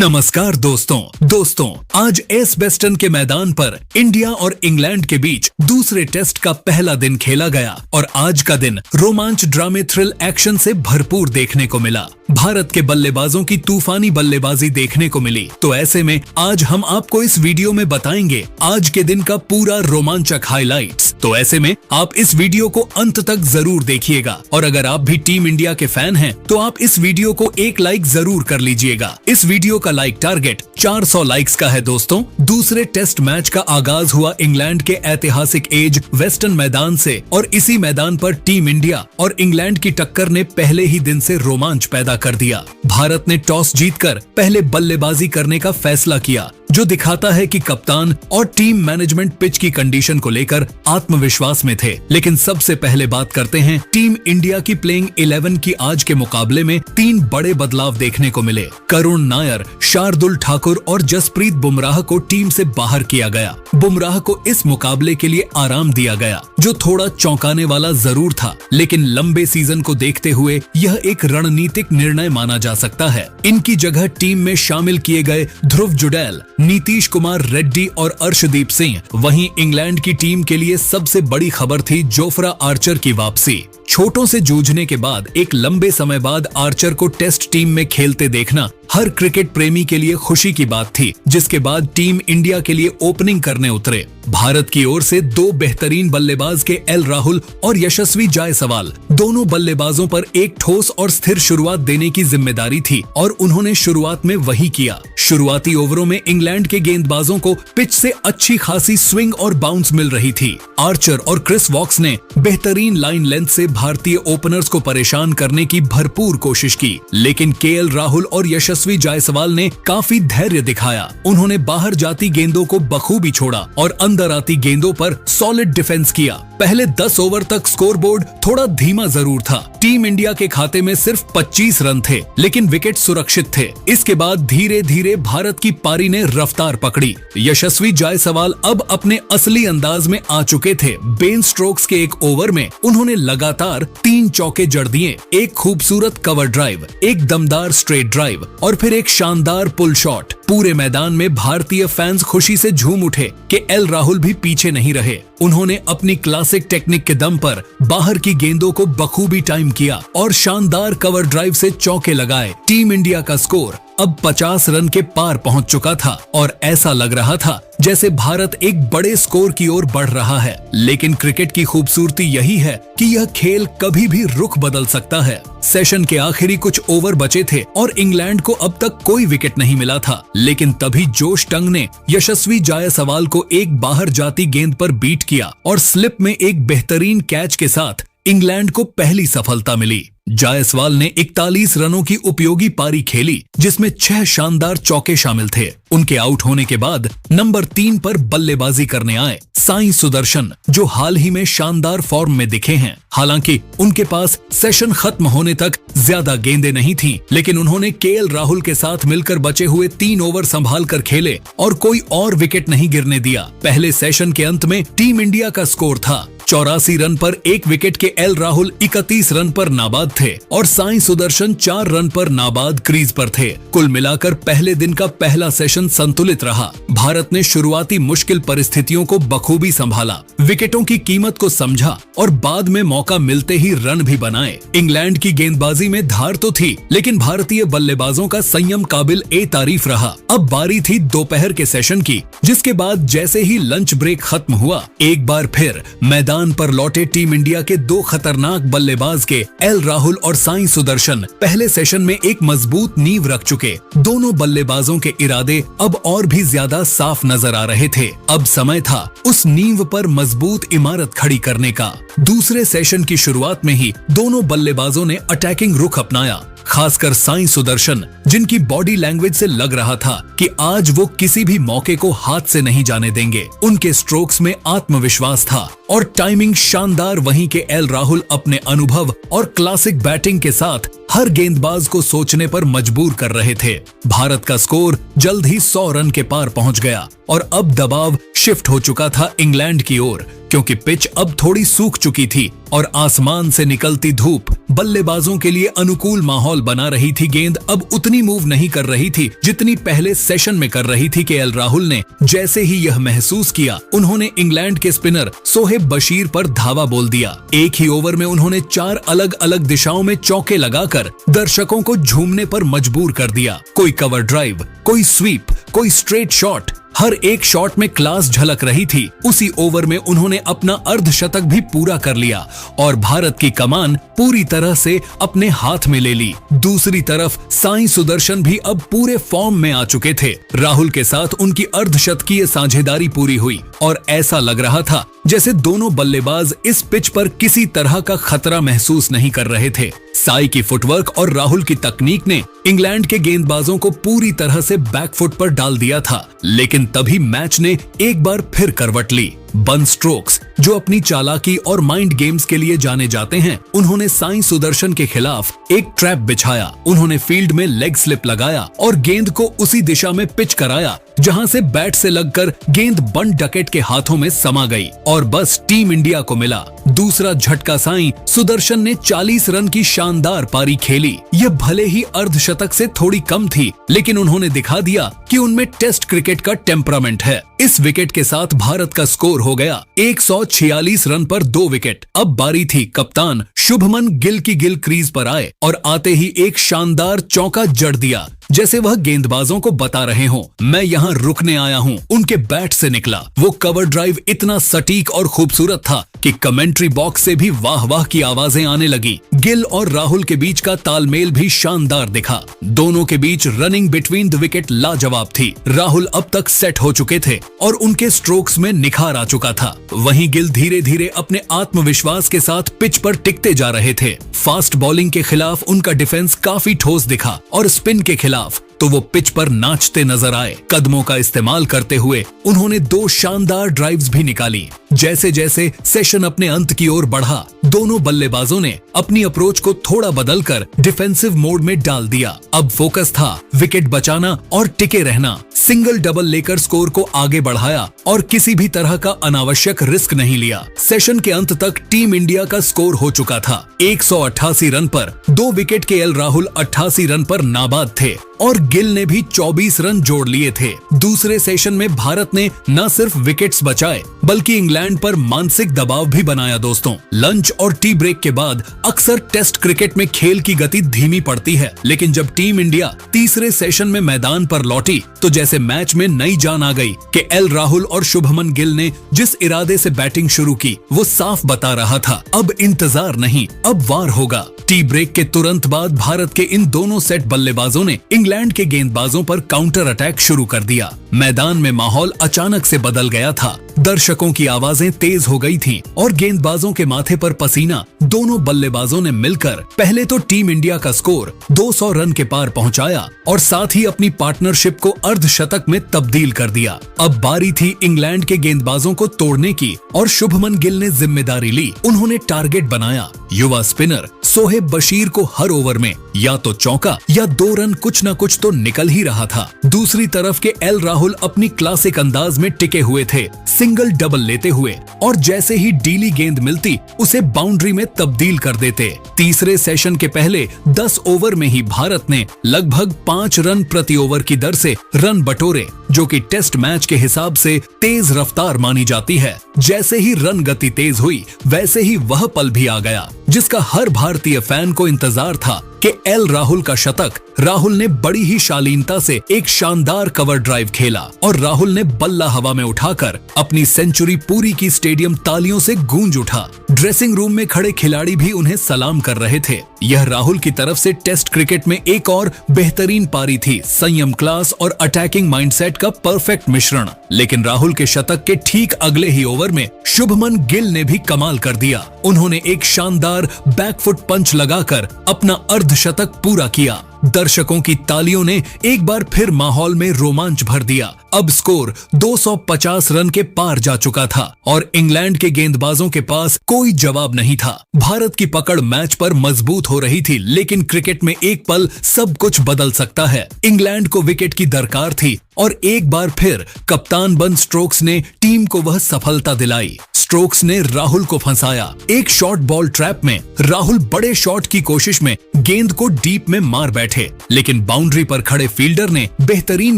नमस्कार दोस्तों आज एजबेस्टन के मैदान पर इंडिया और इंग्लैंड के बीच दूसरे टेस्ट का पहला दिन खेला गया और आज का दिन रोमांच, ड्रामे, थ्रिल, एक्शन से भरपूर देखने को मिला। भारत के बल्लेबाजों की तूफानी बल्लेबाजी देखने को मिली। तो ऐसे में आज हम आपको इस वीडियो में बताएंगे आज के दिन का पूरा रोमांचक हाइलाइट्स। तो ऐसे में आप इस वीडियो को अंत तक जरूर देखिएगा और अगर आप भी टीम इंडिया के फैन हैं तो आप इस वीडियो को एक लाइक जरूर कर लीजिएगा। इस वीडियो का लाइक टारगेट 400 लाइक्स का है दोस्तों। दूसरे टेस्ट मैच का आगाज हुआ इंग्लैंड के ऐतिहासिक एज वेस्टर्न मैदान से और इसी मैदान पर टीम इंडिया और इंग्लैंड की टक्कर ने पहले ही दिन से रोमांच पैदा कर दिया। भारत ने टॉस जीतकर पहले बल्लेबाजी करने का फैसला किया, जो दिखाता है कि कप्तान और टीम मैनेजमेंट पिच की कंडीशन को लेकर आत्मविश्वास में थे। लेकिन सबसे पहले बात करते हैं टीम इंडिया की प्लेइंग 11 की। आज के मुकाबले में 3 बड़े बदलाव देखने को मिले। करुण नायर, शार्दुल ठाकुर और जसप्रीत बुमराह को टीम से बाहर किया गया। बुमराह को इस मुकाबले के लिए आराम दिया गया, जो थोड़ा चौंकाने वाला जरूर था, लेकिन लंबे सीजन को देखते हुए यह एक रणनीतिक निर्णय माना जा सकता है। इनकी जगह टीम में शामिल किए गए ध्रुव जुडैल, नीतीश कुमार रेड्डी और अर्शदीप सिंह। वहीं इंग्लैंड की टीम के लिए सबसे बड़ी खबर थी जोफ्रा आर्चर की वापसी। छोटों से जूझने के बाद एक लंबे समय बाद आर्चर को टेस्ट टीम में खेलते देखना हर क्रिकेट प्रेमी के लिए खुशी की बात थी, जिसके बाद टीम इंडिया के लिए ओपनिंग करने उतरे। भारत की ओर से 2 बेहतरीन बल्लेबाज के एल राहुल और यशस्वी जायसवाल, दोनों बल्लेबाजों पर एक ठोस और स्थिर शुरुआत देने की जिम्मेदारी थी और उन्होंने शुरुआत में वही किया। शुरुआती ओवरों में इंग्लैंड के गेंदबाजों को पिच से अच्छी खासी स्विंग और बाउंस मिल रही थी। आर्चर और क्रिस वॉक्स ने बेहतरीन लाइन लेंथ से भारतीय ओपनर्स को परेशान करने की भरपूर कोशिश की, लेकिन केएल राहुल और यशस्वी जायसवाल ने काफी धैर्य दिखाया। उन्होंने बाहर जाती गेंदों को बखूबी छोड़ा और अंदर आती गेंदों पर सॉलिड डिफेंस किया। पहले 10 ओवर तक स्कोरबोर्ड थोड़ा धीमा जरूर था। टीम इंडिया के खाते में सिर्फ 25 रन थे, लेकिन विकेट सुरक्षित थे। इसके बाद धीरे धीरे भारत की पारी ने रफ्तार पकड़ी। यशस्वी जायसवाल अब अपने असली अंदाज में आ चुके थे। बेन स्ट्रोक्स के एक ओवर में उन्होंने लगातार 3 चौके जड़ दिए, एक खूबसूरत कवर ड्राइव, एक दमदार स्ट्रेट ड्राइव और फिर एक शानदार पुल शॉट। पूरे मैदान में भारतीय फैंस खुशी से झूम उठे कि एल राहुल भी पीछे नहीं रहे। उन्होंने अपनी क्लासिक टेक्निक के दम पर बाहर की गेंदों को बखूबी टाइम किया और शानदार कवर ड्राइव से चौके लगाए। टीम इंडिया का स्कोर अब 50 रन के पार पहुंच चुका था और ऐसा लग रहा था जैसे भारत एक बड़े स्कोर की ओर बढ़ रहा है। लेकिन क्रिकेट की खूबसूरती यही है कि यह खेल कभी भी रुख बदल सकता है। सेशन के आखिरी कुछ ओवर बचे थे और इंग्लैंड को अब तक कोई विकेट नहीं मिला था, लेकिन तभी जोश टंग ने यशस्वी जायसवाल को एक बाहर जाती गेंद पर बीट किया और स्लिप में एक बेहतरीन कैच के साथ इंग्लैंड को पहली सफलता मिली। जायसवाल ने 41 रनों की उपयोगी पारी खेली, जिसमें 6 शानदार चौके शामिल थे। उनके आउट होने के बाद नंबर 3 पर बल्लेबाजी करने आए साई सुदर्शन, जो हाल ही में शानदार फॉर्म में दिखे हैं। हालांकि उनके पास सेशन खत्म होने तक ज्यादा गेंदें नहीं थीं, लेकिन उन्होंने केएल राहुल के साथ मिलकर बचे हुए 3 ओवर संभाल कर खेले और कोई और विकेट नहीं गिरने दिया। पहले सेशन के अंत में टीम इंडिया का स्कोर था 84 रन पर 1 विकेट के एल राहुल 31 रन पर नाबाद थे और साई सुदर्शन 4 रन पर नाबाद क्रीज पर थे। कुल मिलाकर पहले दिन का पहला सेशन संतुलित रहा। भारत ने शुरुआती मुश्किल परिस्थितियों को बखूबी संभाला, विकेटों की कीमत को समझा और बाद में मौका मिलते ही रन भी बनाए। इंग्लैंड की गेंदबाजी में धार तो थी, लेकिन भारतीय बल्लेबाजों का संयम काबिल ए तारीफ रहा। अब बारी थी दोपहर के सेशन की, जिसके बाद जैसे ही लंच ब्रेक खत्म हुआ, एक बार फिर मैदान पर लौटे टीम इंडिया के 2 खतरनाक बल्लेबाज के एल राहुल और साई सुदर्शन पहले सेशन में एक मजबूत नींव रख चुके। दोनों बल्लेबाजों के इरादे अब और भी ज्यादा साफ नजर आ रहे थे। अब समय था उस नींव पर मजबूत इमारत खड़ी करने का। दूसरे सेशन की शुरुआत में ही दोनों बल्लेबाजों ने अटैकिंग रुख अपनाया, खासकर साई सुदर्शन, जिनकी बॉडी लैंग्वेज से लग रहा था कि आज वो किसी भी मौके को हाथ से नहीं जाने देंगे। उनके स्ट्रोक्स में आत्मविश्वास था और टाइमिंग शानदार। वहीं के एल राहुल अपने अनुभव और क्लासिक बैटिंग के साथ हर गेंदबाज को सोचने पर मजबूर कर रहे थे। भारत का स्कोर जल्द ही 100 रन के पार पहुंच गया और अब दबाव शिफ्ट हो चुका था इंग्लैंड की ओर, क्योंकि पिच अब थोड़ी सूख चुकी थी और आसमान से निकलती धूप बल्लेबाजों के लिए अनुकूल माहौल बना रही थी। गेंद अब उतनी मूव नहीं कर रही थी जितनी पहले सेशन में कर रही थी केएल राहुल ने जैसे ही यह महसूस किया, उन्होंने इंग्लैंड के स्पिनर सोहेब बशीर पर धावा बोल दिया। एक ही ओवर में उन्होंने 4 अलग अलग दिशाओं में चौके लगाकर दर्शकों को झूमने पर मजबूर कर दिया। कोई कवर ड्राइव, कोई स्वीप, कोई स्ट्रेट शॉट, हर एक शॉट में क्लास झलक रही थी। उसी ओवर में उन्होंने अपना अर्धशतक भी पूरा कर लिया और भारत की कमान पूरी तरह से अपने हाथ में ले ली। दूसरी तरफ साई सुदर्शन भी अब पूरे फॉर्म में आ चुके थे। राहुल के साथ उनकी अर्धशतकीय साझेदारी पूरी हुई और ऐसा लग रहा था जैसे दोनों बल्लेबाज इस पिच पर किसी तरह का खतरा महसूस नहीं कर रहे थे। साई की फुटवर्क और राहुल की तकनीक ने इंग्लैंड के गेंदबाजों को पूरी तरह से बैकफुट पर डाल दिया था, लेकिन तभी मैच ने एक बार फिर करवट ली। बन स्ट्रोक्स, जो अपनी चालाकी और माइंड गेम्स के लिए जाने जाते हैं, उन्होंने साई सुदर्शन के खिलाफ एक ट्रैप बिछाया। उन्होंने फील्ड में लेग स्लिप लगाया और गेंद को उसी दिशा में पिच कराया जहां से बैट से लगकर गेंद बन डकेट के हाथों में समा गई और बस टीम इंडिया को मिला दूसरा झटका। साई सुदर्शन ने 40 रन की शानदार पारी खेली। यह भले ही अर्धशतक से थोड़ी कम थी, लेकिन उन्होंने दिखा दिया कि उनमें टेस्ट क्रिकेट का टेम्परामेंट है। इस विकेट के साथ भारत का स्कोर हो गया 146 रन पर 2 विकेट। अब बारी थी कप्तान शुभमन गिल की। गिल क्रीज पर आए और आते ही एक शानदार चौका जड़ दिया, जैसे वह गेंदबाजों को बता रहे हों, मैं यहाँ रुकने आया हूँ। उनके बैट से निकला वो कवर ड्राइव इतना सटीक और खूबसूरत था कि कमेंट्री बॉक्स से भी वाह वाह की आवाजें आने लगी। गिल और राहुल के बीच का तालमेल भी शानदार दिखा। दोनों के बीच रनिंग बिटवीन द विकेट लाजवाब थी। राहुल अब तक सेट हो चुके थे और उनके स्ट्रोक्स में निखार आ चुका था। वहीं गिल धीरे धीरे अपने आत्मविश्वास के साथ पिच पर टिकते जा रहे थे। फास्ट बॉलिंग के खिलाफ उनका डिफेंस काफी ठोस दिखा और स्पिन के खिलाफ तो वो पिच पर नाचते नजर आए। कदमों का इस्तेमाल करते हुए उन्होंने 2 शानदार ड्राइव्स भी निकाली। जैसे जैसे सेशन अपने अंत की ओर बढ़ा, दोनों बल्लेबाजों ने अपनी अप्रोच को थोड़ा बदलकर डिफेंसिव मोड में डाल दिया। अब फोकस था विकेट बचाना और टिके रहना। सिंगल डबल लेकर स्कोर को आगे बढ़ाया और किसी भी तरह का अनावश्यक रिस्क नहीं लिया। सेशन के अंत तक टीम इंडिया का स्कोर हो चुका था 188 रन पर 2 विकेट। केएल राहुल 88 रन पर नाबाद थे और गिल ने भी 24 रन जोड़ लिए थे। दूसरे सेशन में भारत ने न सिर्फ विकेट्स बचाए बल्कि इंग्लैंड पर मानसिक दबाव भी बनाया। दोस्तों, लंच और टी ब्रेक के बाद अक्सर टेस्ट क्रिकेट में खेल की गति धीमी पड़ती है, लेकिन जब टीम इंडिया तीसरे सेशन में मैदान पर लौटी तो जैसे मैच में नई जान आ गई। केएल राहुल और शुभमन गिल ने जिस इरादे से बैटिंग शुरू की वो साफ बता रहा था, अब इंतजार नहीं, अब वार होगा। टी ब्रेक के तुरंत बाद भारत के इन दोनों सेट बल्लेबाजों ने इंग्लैंड के गेंदबाजों पर काउंटर अटैक शुरू कर दिया। मैदान में माहौल अचानक से बदल गया था। दर्शकों की आवाजें तेज हो गई थीं और गेंदबाजों के माथे पर पसीना। दोनों बल्लेबाजों ने मिलकर पहले तो टीम इंडिया का स्कोर 200 रन के पार पहुंचाया और साथ ही अपनी पार्टनरशिप को अर्धशतक में तब्दील कर दिया। अब बारी थी इंग्लैंड के गेंदबाजों को तोड़ने की और शुभमन गिल ने जिम्मेदारी ली। उन्होंने टारगेट बनाया। युवा स्पिनर सोहेब बशीर को हर ओवर में या तो चौका या 2 रन कुछ न कुछ तो निकल ही रहा था। दूसरी तरफ के एल राहुल अपनी क्लासिक अंदाज में टिके हुए थे, सिंगल डबल लेते हुए और जैसे ही डीली गेंद मिलती उसे बाउंड्री में तब्दील कर देते। तीसरे सेशन के पहले 10 ओवर में ही भारत ने लगभग 5 रन प्रति ओवर की दर से रन बटोरे, जो कि टेस्ट मैच के हिसाब से तेज रफ्तार मानी जाती है। जैसे ही रन गति तेज हुई वैसे ही वह पल भी आ गया जिसका हर भारतीय फैन को इंतजार था कि एल राहुल का शतक। राहुल ने बड़ी ही शालीनता से एक शानदार कवर ड्राइव खेला और राहुल ने बल्ला हवा में उठाकर अपनी सेंचुरी पूरी की। स्टेडियम तालियों से गूंज उठा। ड्रेसिंग रूम में खड़े खिलाड़ी भी उन्हें सलाम कर रहे थे। यह राहुल की तरफ से टेस्ट क्रिकेट में एक और बेहतरीन पारी थी। संयम, क्लास और अटैकिंग माइंडसेट का परफेक्ट मिश्रण। लेकिन राहुल के शतक के ठीक अगले ही ओवर में शुभमन गिल ने भी कमाल कर दिया। उन्होंने एक शानदार बैकफुट पंच लगाकर अपना अर्धशतक पूरा किया। दर्शकों की तालियों ने एक बार फिर माहौल में रोमांच भर दिया। अब स्कोर 250 रन के पार जा चुका था और इंग्लैंड के गेंदबाजों के पास कोई जवाब नहीं था। भारत की पकड़ मैच पर मजबूत हो रही थी, लेकिन क्रिकेट में एक पल सब कुछ बदल सकता है। इंग्लैंड को विकेट की दरकार थी और एक बार फिर कप्तान बन स्टोक्स ने टीम को वह सफलता दिलाई। स्टोक्स ने राहुल को फंसाया। एक शॉर्ट बॉल ट्रैप में राहुल बड़े शॉट की कोशिश में गेंद को डीप में मार बैठे, लेकिन बाउंड्री पर खड़े फील्डर ने बेहतरीन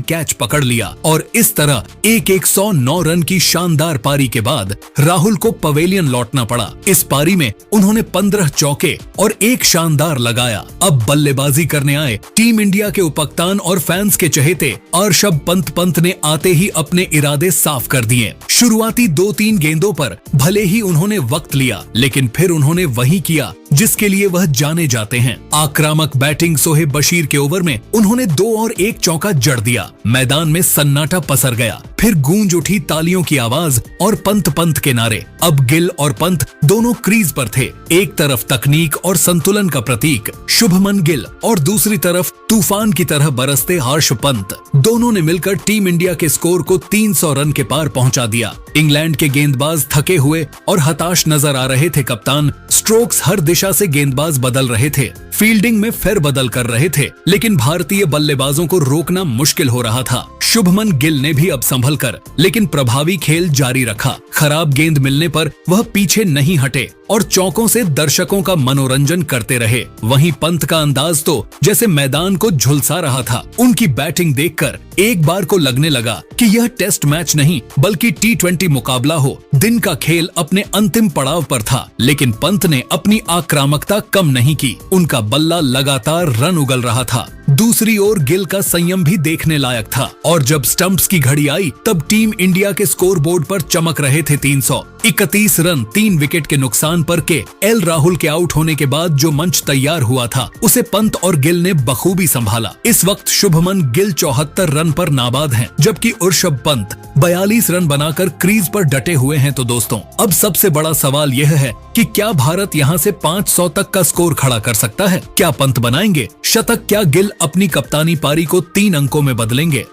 कैच पकड़ लिया और इस तरह एक 109 रन की शानदार पारी के बाद राहुल को पवेलियन लौटना पड़ा। इस पारी में उन्होंने 15 चौके और एक शानदार लगाया। अब बल्लेबाजी करने आए टीम इंडिया के उपकप्तान और फैंस के चहेते ऋषभ पंत ने आते ही अपने इरादे साफ कर दिए। शुरुआती 2-3 गेंदों पर भले ही उन्होंने वक्त लिया, लेकिन फिर उन्होंने वही किया जिसके लिए वह जाने जाते हैं। आक्रामक बैटिंग सोहेब बशीर के ओवर में उन्होंने 2 और 1 चौका जड़ दिया। मैदान में सन्नाटा पसर गया, फिर गूंज उठी तालियों की आवाज और पंत के नारे। अब गिल और पंत दोनों क्रीज पर थे। एक तरफ तकनीक और संतुलन का प्रतीक शुभमन गिल और दूसरी तरफ तूफान की तरह बरसते हर्ष पंत। दोनों ने मिलकर टीम इंडिया के स्कोर को 300 रन के पार पहुंचा दिया। इंग्लैंड के गेंदबाज थके हुए और हताश नजर आ रहे थे। कप्तान स्टोक्स हर दिशा से गेंदबाज बदल रहे थे, फील्डिंग में फेरबदल कर रहे थे, लेकिन भारतीय बल्लेबाजों को रोकना मुश्किल हो रहा था। शुभमन गिल ने भी अब संभल कर लेकिन प्रभावी खेल जारी रखा। खराब गेंद मिलने पर वह पीछे नहीं हटे और चौकों से दर्शकों का मनोरंजन करते रहे। वहीं पंत का अंदाज तो जैसे मैदान को झुलसा रहा था। उनकी बैटिंग देखकर एक बार को लगने लगा कि यह टेस्ट मैच नहीं बल्कि T20 मुकाबला हो। दिन का खेल अपने अंतिम पड़ाव पर था, लेकिन पंत ने अपनी आक्रामकता कम नहीं की। उनका बल्ला लगातार रन उगल रहा था। दूसरी ओर गिल का संयम भी देखने लायक था और जब स्टंप्स की घड़ी आई तब टीम इंडिया के स्कोरबोर्ड पर चमक रहे थे 331 रन। 3 विकेट के नुकसान पर एल राहुल के आउट होने के बाद जो मंच तैयार हुआ था उसे पंत और गिल ने बखूबी संभाला। इस वक्त शुभमन गिल 74 रन पर नाबाद हैं, जबकि ऋषभ पंत 42 रन बनाकर क्रीज पर डटे हुए हैं। तो दोस्तों, अब सबसे बड़ा सवाल यह है कि क्या भारत यहां से 500 तक का स्कोर खड़ा कर सकता है? क्या पंत बनाएंगे शतक? क्या गिल अपनी कप्तानी पारी को 3 अंकों में बदलेंगे?